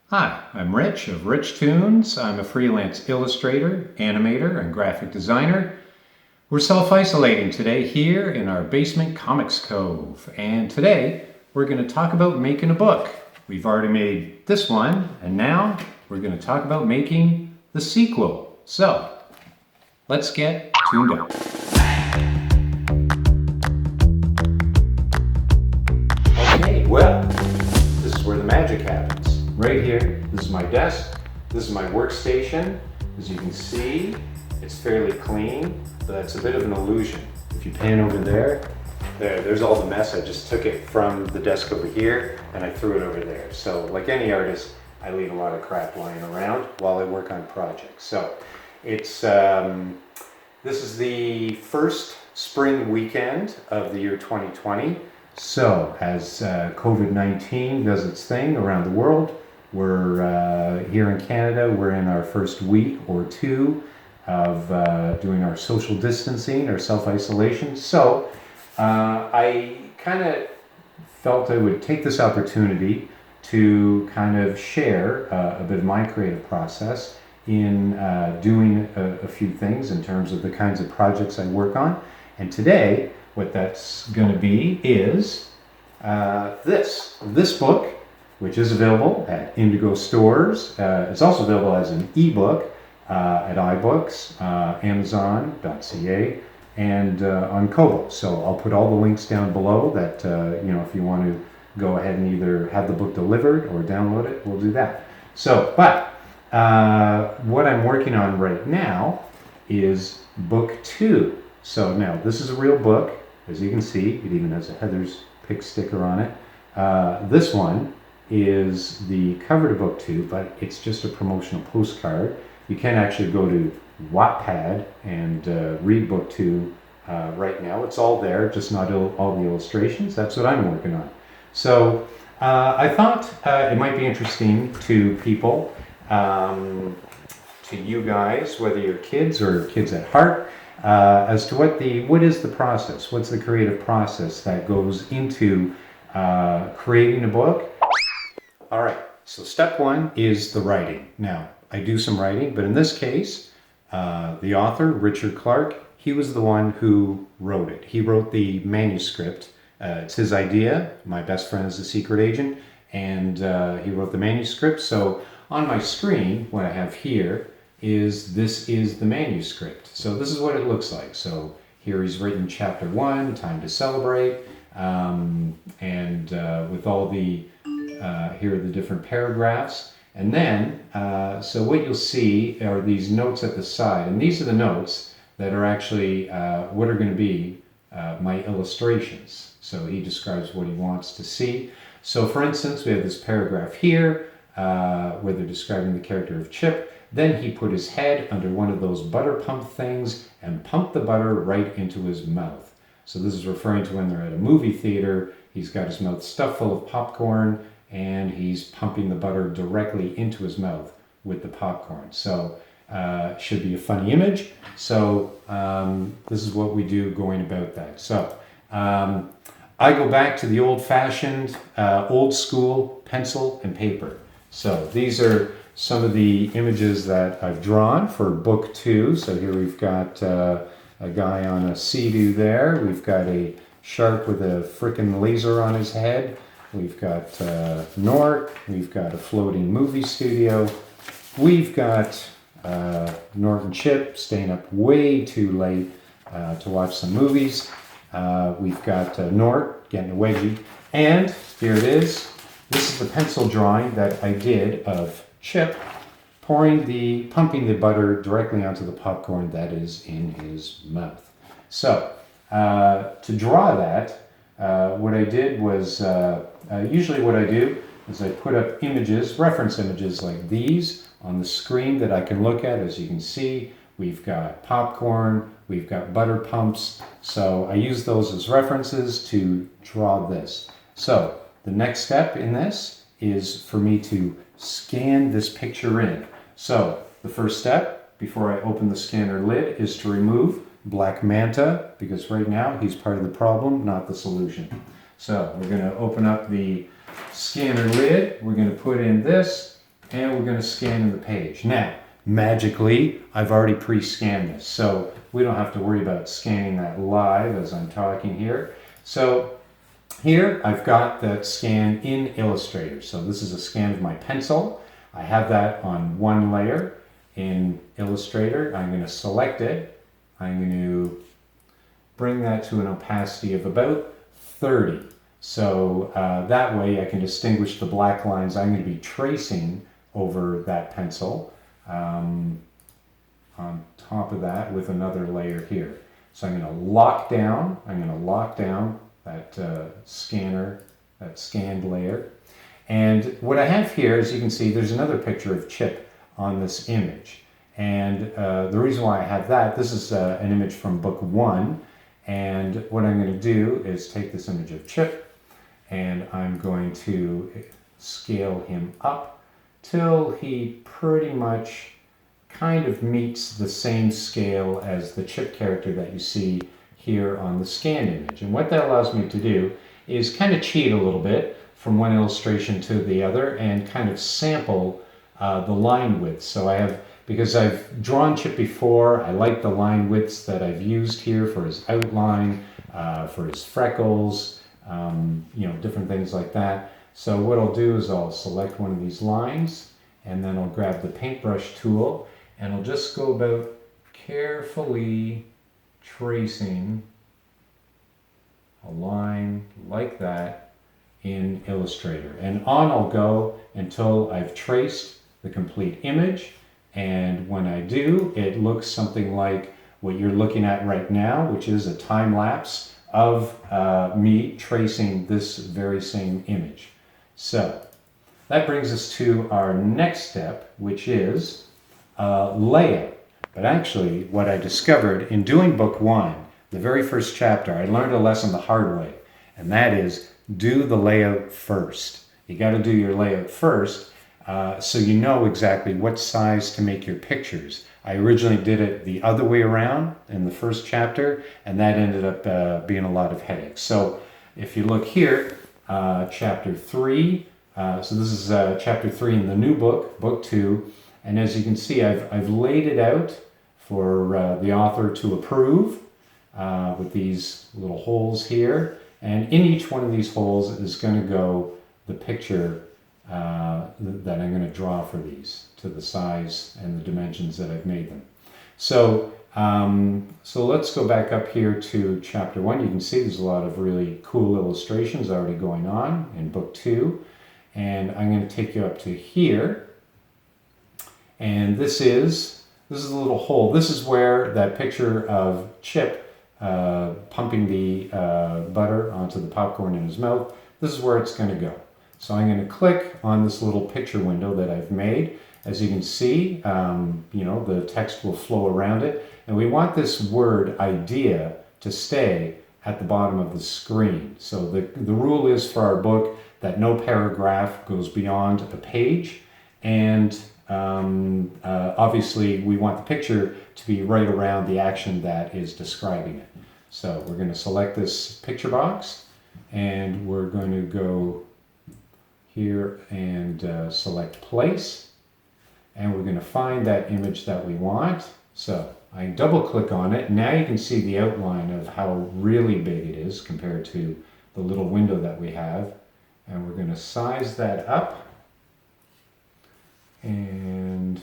Hi, I'm Rich of Rich Toons. I'm a freelance illustrator, animator, and graphic designer. We're self-isolating today here in our basement comics cove. And today we're going to talk about making a book. We've already made this one, and now we're going to talk about making the sequel. So, let's get tuned up. Okay, well, this is where the magic happens. Right here, this is my desk, this is my workstation. As you can see, it's fairly clean, but that's a bit of an illusion. If you pan over there's all the mess. I just took it from the desk over here and I threw it over there. So like any artist, I leave a lot of crap lying around while I work on projects. So it's, this is the first spring weekend of the year 2020. So as COVID-19 does its thing around the world, we're here in Canada, we're in our first week or two of doing our social distancing, our self-isolation. So I kind of felt I would take this opportunity to kind of share a bit of my creative process in doing a few things in terms of the kinds of projects I work on. And today, what that's going to be is this book, which is available at Indigo stores. It's also available as an ebook at iBooks, Amazon.ca, and on Kobo. So I'll put all the links down below that, if you want to go ahead and either have the book delivered or download it, we'll do that. So, but what I'm working on right now is book 2. So now, this is a real book. As you can see, it even has a Heather's Pick sticker on it. This one is the cover to book 2, but it's just a promotional postcard. You can actually go to Wattpad and read book 2 right now. It's all there, just not all the illustrations. That's what I'm working on. So I thought it might be interesting to people, to you guys, whether you're kids or kids at heart, as to what is the process? What's the creative process that goes into creating a book? All right, so step 1 is the writing. Now, I do some writing, but in this case, the author, Richard Clark, he was the one who wrote it. He wrote the manuscript. It's his idea. My best friend is a secret agent, and he wrote the manuscript. So on my screen, what I have here is the manuscript. So this is what it looks like. So here he's written chapter 1, Time to Celebrate, and with all the here are the different paragraphs. And then, so what you'll see are these notes at the side. And these are the notes that are actually what are going to be my illustrations. So he describes what he wants to see. So for instance, we have this paragraph here where they're describing the character of Chip. Then he put his head under one of those butter pump things and pumped the butter right into his mouth. So this is referring to when they're at a movie theater. He's got his mouth stuffed full of popcorn, and he's pumping the butter directly into his mouth with the popcorn. So should be a funny image. So this is what we do going about that. So I go back to the old-fashioned, old-school pencil and paper. So these are some of the images that I've drawn for book 2. So here we've got a guy on a sea-doo there. We've got a shark with a frickin' laser on his head. We've got Nort, we've got a floating movie studio, we've got Nort and Chip staying up way too late to watch some movies. We've got Nort getting a wedgie, and here it is. This is the pencil drawing that I did of Chip pumping the butter directly onto the popcorn that is in his mouth. So to draw that, what I did was, usually what I do is I put up images, reference images like these on the screen that I can look at. As you can see, we've got popcorn, we've got butter pumps. So I use those as references to draw this. So the next step in this is for me to scan this picture in. So the first step before I open the scanner lid is to remove Black Manta, because right now he's part of the problem, not the solution. So we're going to open up the scanner lid. We're going to put in this and we're going to scan in the page. Now, magically, I've already pre-scanned this, so we don't have to worry about scanning that live as I'm talking here. So here I've got that scan in Illustrator. So this is a scan of my pencil. I have that on one layer in Illustrator. I'm going to select it. I'm going to bring that to an opacity of about 30. So that way I can distinguish the black lines I'm going to be tracing over that pencil on top of that with another layer here. So I'm going to lock down that scanner, that scanned layer. And what I have here, as you can see, there's another picture of Chip on this image. And the reason why I have that, this is an image from book 1. And what I'm going to do is take this image of Chip and I'm going to scale him up till he pretty much kind of meets the same scale as the Chip character that you see here on the scanned image. And what that allows me to do is kind of cheat a little bit from one illustration to the other and kind of sample the line width. So I have, because I've drawn Chip before, I like the line widths that I've used here for his outline, for his freckles, different things like that. So what I'll do is I'll select one of these lines and then I'll grab the paintbrush tool and I'll just go about carefully tracing a line like that in Illustrator. And on I'll go until I've traced the complete image. And when I do, it looks something like what you're looking at right now, which is a time lapse of me tracing this very same image. So that brings us to our next step, which is layout. But actually, what I discovered in doing book 1, the very first chapter, I learned a lesson the hard way, and that is do the layout first. You got to do your layout first so you know exactly what size to make your pictures. I originally did it the other way around in the first chapter, and that ended up being a lot of headaches. So if you look here, chapter 3, so this is chapter 3 in the new book, book 2, and as you can see, I've laid it out for the author to approve with these little holes here. And in each one of these holes is going to go the picture that I'm going to draw for these to the size and the dimensions that I've made them. So, so let's go back up here to chapter 1. You can see there's a lot of really cool illustrations already going on in book 2. And I'm going to take you up to here. And this is a little hole. This is where that picture of Chip pumping the butter onto the popcorn in his mouth, this is where it's going to go. So I'm going to click on this little picture window that I've made. As you can see, the text will flow around it. And we want this word idea to stay at the bottom of the screen. So the rule is for our book that no paragraph goes beyond a page. And obviously we want the picture to be right around the action that is describing it. So we're going to select this picture box and we're going to go here and select place, and we're going to find that image that we want. So I double click on it. Now you can see the outline of how really big it is compared to the little window that we have, and we're going to size that up and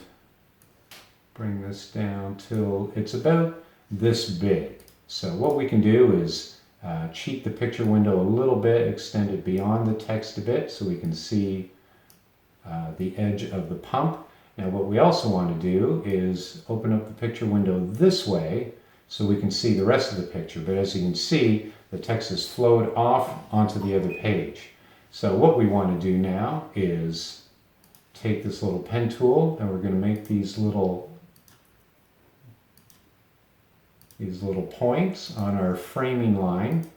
bring this down till it's about this big. So what we can do is cheat the picture window a little bit, extend it beyond the text a bit so we can see the edge of the pump. Now what we also want to do is open up the picture window this way so we can see the rest of the picture. But as you can see, the text has flowed off onto the other page. So what we want to do now is take this little pen tool and we're going to make these little points on our framing line.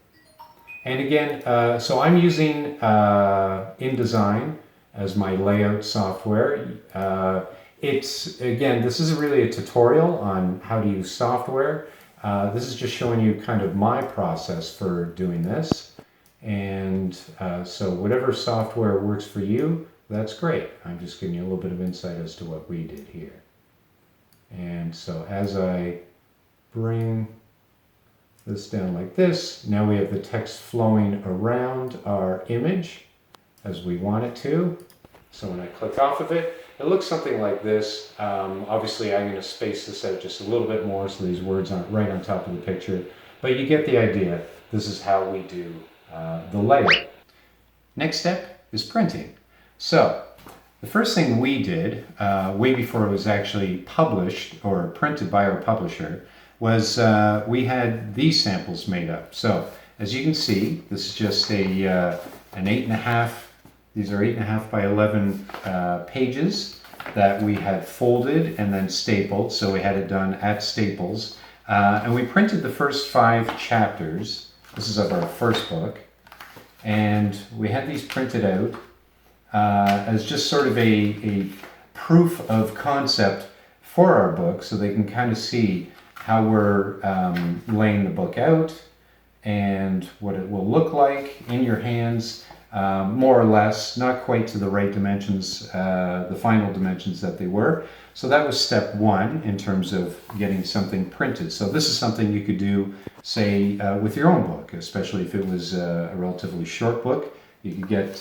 And again, so I'm using InDesign as my layout software. This isn't really a tutorial on how to use software. This is just showing you kind of my process for doing this. And so whatever software works for you, That's great. I'm just giving you a little bit of insight as to what we did here. And so as I bring this down like this, now we have the text flowing around our image as we want it to. So when I click off of it, it looks something like this. Obviously I'm going to space this out just a little bit more so these words aren't right on top of the picture, but you get the idea. This is how we do the layout. Next step is printing. So the first thing we did, way before it was actually published or printed by our publisher, was we had these samples made up. So as you can see, this is just an 8.5, these are 8.5 by 11 pages that we had folded and then stapled. So we had it done at Staples. And we printed the first 5 chapters. This is of our first book. And we had these printed out as just sort of a proof of concept for our book, so they can kind of see how we're laying the book out and what it will look like in your hands, more or less, not quite to the right dimensions, the final dimensions that they were. So that was step 1 in terms of getting something printed. So this is something you could do, say, with your own book, especially if it was a relatively short book. You could get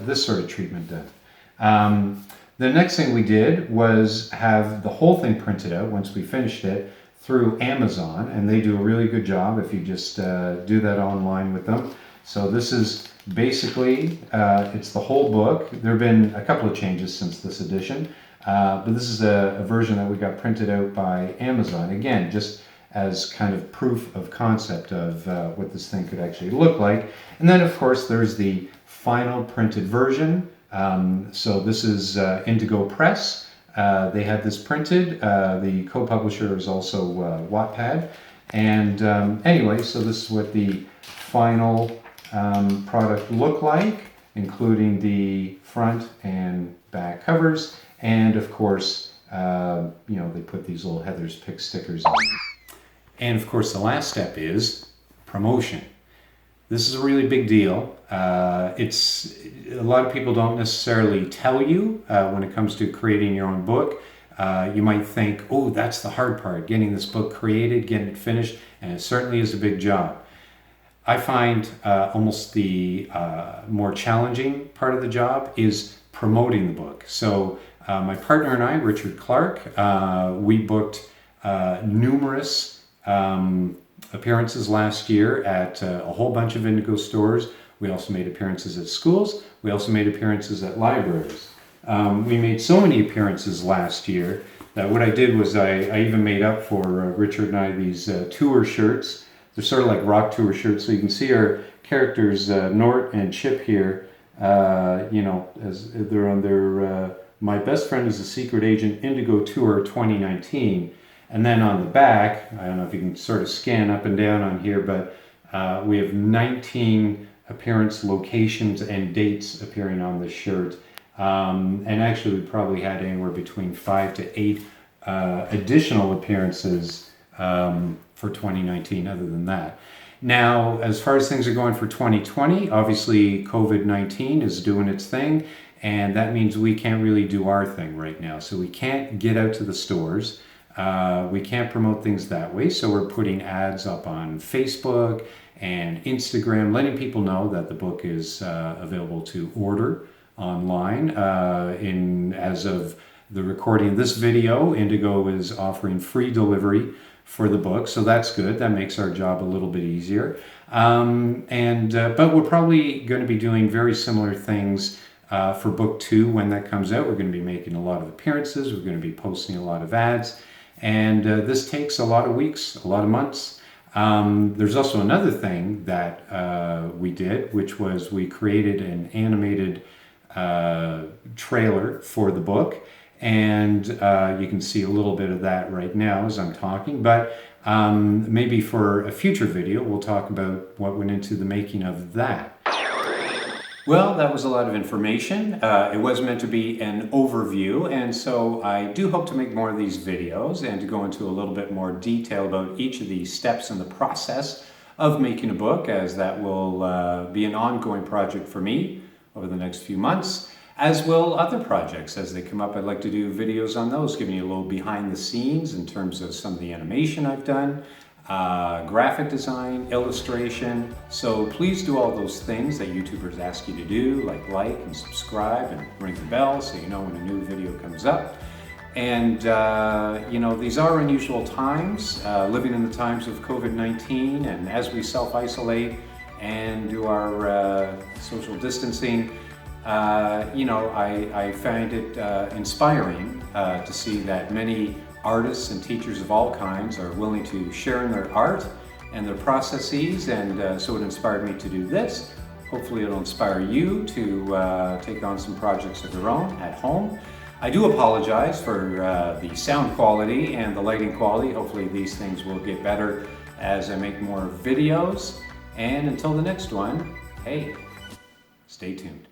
this sort of treatment done. The next thing we did was have the whole thing printed out once we finished it through Amazon, and they do a really good job if you just do that online with them. So this is basically, it's the whole book. There have been a couple of changes since this edition, but this is a version that we got printed out by Amazon. Again, just as kind of proof of concept of what this thing could actually look like. And then of course there's the final printed version. So this is Indigo Press. They had this printed. The co-publisher is also Wattpad. And anyway, so this is what the final product looked like, including the front and back covers. And of course, you know, they put these little Heather's Pick stickers on. And of course, the last step is promotion. This is a really big deal. It's a lot of people don't necessarily tell you when it comes to creating your own book. You might think, oh, that's the hard part, getting this book created, getting it finished, and it certainly is a big job. I find almost the more challenging part of the job is promoting the book. So my partner and I, Richard Clark, we booked numerous appearances last year at a whole bunch of Indigo stores. We also made appearances at schools. We also made appearances at libraries. We made so many appearances last year that what I did was I even made up for Richard and I these tour shirts. They're sort of like rock tour shirts, so you can see our characters, Nort and Chip here, you know, as they're on their My Best Friend is a Secret Agent Indigo Tour 2019. And then on the back, I don't know if you can sort of scan up and down on here, but we have 19 appearance locations and dates appearing on this shirt. And actually we probably had anywhere between 5 to 8 additional appearances for 2019 other than that. Now, as far as things are going for 2020, obviously COVID-19 is doing its thing, and that means we can't really do our thing right now. So we can't get out to the stores. We can't promote things that way, so we're putting ads up on Facebook and Instagram, letting people know that the book is available to order online. As of the recording of this video, Indigo is offering free delivery for the book, so that's good. That makes our job a little bit easier. But we're probably going to be doing very similar things for book 2 when that comes out. We're going to be making a lot of appearances. We're going to be posting a lot of ads. And this takes a lot of weeks, a lot of months. There's also another thing that we did, which was we created an animated trailer for the book. And you can see a little bit of that right now as I'm talking. But maybe for a future video, we'll talk about what went into the making of that. Well, that was a lot of information. It was meant to be an overview, and so I do hope to make more of these videos and to go into a little bit more detail about each of the steps in the process of making a book, as that will be an ongoing project for me over the next few months. as will other projects as they come up. I'd like to do videos on those, giving you a little behind the scenes in terms of some of the animation I've done, graphic design, illustration. So please do all those things that YouTubers ask you to do, like and subscribe and ring the bell so you know when a new video comes up. And you know, these are unusual times, living in the times of COVID-19, and as we self-isolate and do our social distancing, you know, I find it inspiring to see that many artists and teachers of all kinds are willing to share in their art and their processes, and so it inspired me to do this. Hopefully it'll inspire you to take on some projects of your own at home. I do apologize for the sound quality and the lighting quality. Hopefully these things will get better as I make more videos. And until the next one, hey, stay tuned.